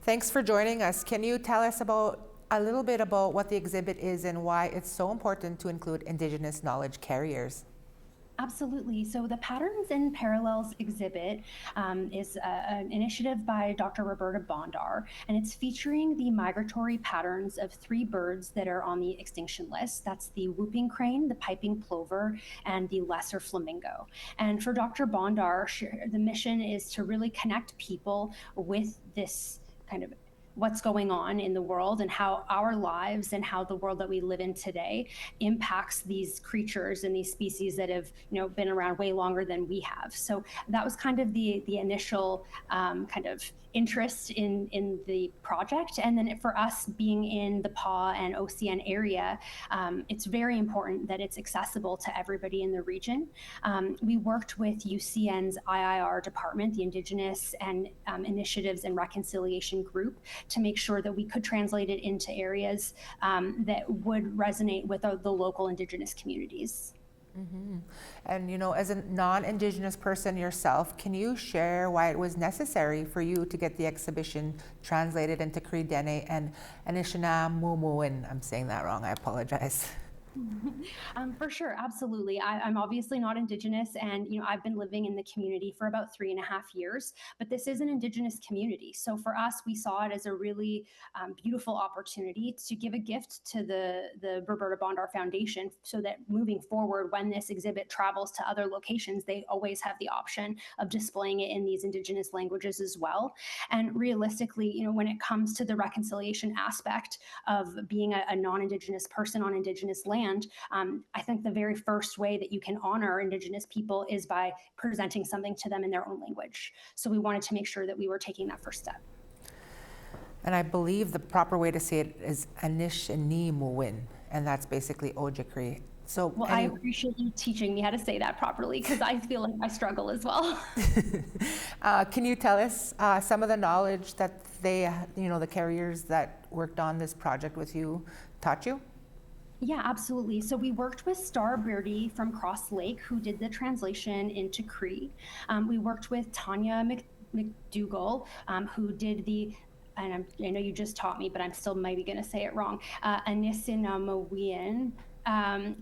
Thanks for joining us. Can you tell us a little bit about what the exhibit is and why it's so important to include Indigenous knowledge carriers? Absolutely. So the Patterns and Parallels exhibit is an initiative by Dr. Roberta Bondar, and it's featuring the migratory patterns of three birds that are on the extinction list. That's the whooping crane, the piping plover, and the lesser flamingo. And for Dr. Bondar, the mission is to really connect people with this kind of what's going on in the world and how our lives and how the world that we live in today impacts these creatures and these species that have been around way longer than we have. So that was kind of the initial kind of interest in the project. And then for us being in the PA and OCN area, it's very important that it's accessible to everybody in the region. We worked with UCN's IIR department, the Indigenous and Initiatives and Reconciliation Group, to make sure that we could translate it into areas that would resonate with the local Indigenous communities. Mm-hmm. And as a non-Indigenous person yourself, can you share why it was necessary for you to get the exhibition translated into Cree Dene and Anishinaabe? I'm saying that wrong, I apologize. For sure, absolutely. I'm obviously not Indigenous, and I've been living in the community for about 3.5 years. But this is an Indigenous community, so for us, we saw it as a really beautiful opportunity to give a gift to the Roberta Bondar Foundation, so that moving forward, when this exhibit travels to other locations, they always have the option of displaying it in these Indigenous languages as well. And realistically, when it comes to the reconciliation aspect of being a non-Indigenous person on Indigenous land, I think the very first way that you can honor Indigenous people is by presenting something to them in their own language. So we wanted to make sure that we were taking that first step. And I believe the proper way to say it is Anishinaabe, and that's basically Ojibwe. So, I appreciate you teaching me how to say that properly, because I feel like I struggle as well. Can you tell us some of the knowledge that the carriers that worked on this project with you taught you? Yeah, absolutely. So we worked with Star Birdie from Cross Lake, who did the translation into Cree. We worked with Tanya McDougall, who did and I know you just taught me, but I'm still maybe going to say it wrong, Anishinaabe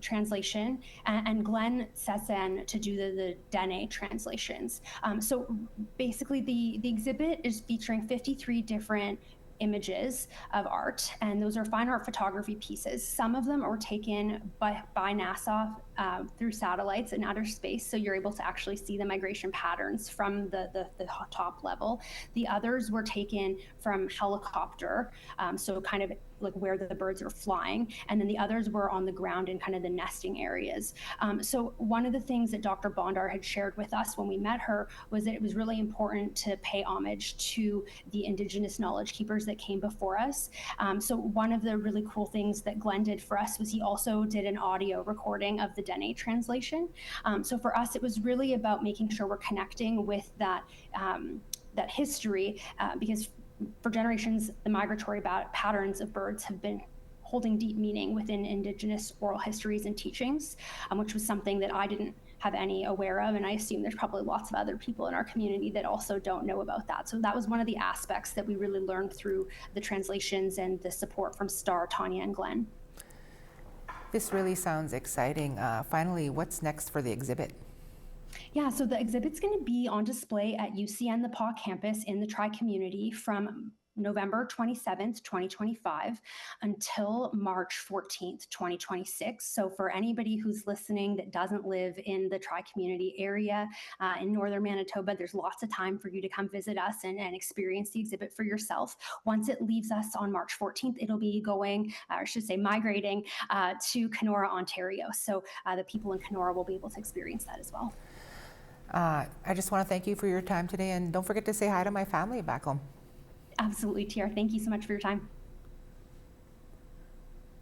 translation, and Glenn Sesson to do the Dene translations. So basically the exhibit is featuring 53 different images of art, and those are fine art photography pieces. Some of them are taken by NASA through satellites in outer space, so you're able to actually see the migration patterns from the top level. The others were taken from helicopter, so kind of like where the birds are flying, and then the others were on the ground in kind of the nesting areas. So one of the things that Dr. Bondar had shared with us when we met her was that it was really important to pay homage to the Indigenous knowledge keepers that came before us. So one of the really cool things that Glenn did for us was he also did an audio recording of the Dene translation. So for us, it was really about making sure we're connecting with that history, because for generations, the migratory patterns of birds have been holding deep meaning within Indigenous oral histories and teachings, which was something that I didn't have any aware of, and I assume there's probably lots of other people in our community that also don't know about that. So that was one of the aspects that we really learned through the translations and the support from Star, Tanya, and Glenn. This really sounds exciting. Finally, what's next for the exhibit? Yeah, so the exhibit's going to be on display at UCN the PA campus in the Tri-Community from November 27th, 2025 until March 14th, 2026. So for anybody who's listening that doesn't live in the Tri-Community area in northern Manitoba, there's lots of time for you to come visit us and experience the exhibit for yourself. Once it leaves us on March 14th, it'll be going, or I should say migrating to Kenora, Ontario. So the people in Kenora will be able to experience that as well. I just want to thank you for your time today, and don't forget to say hi to my family back home. Absolutely, TR. Thank you so much for your time.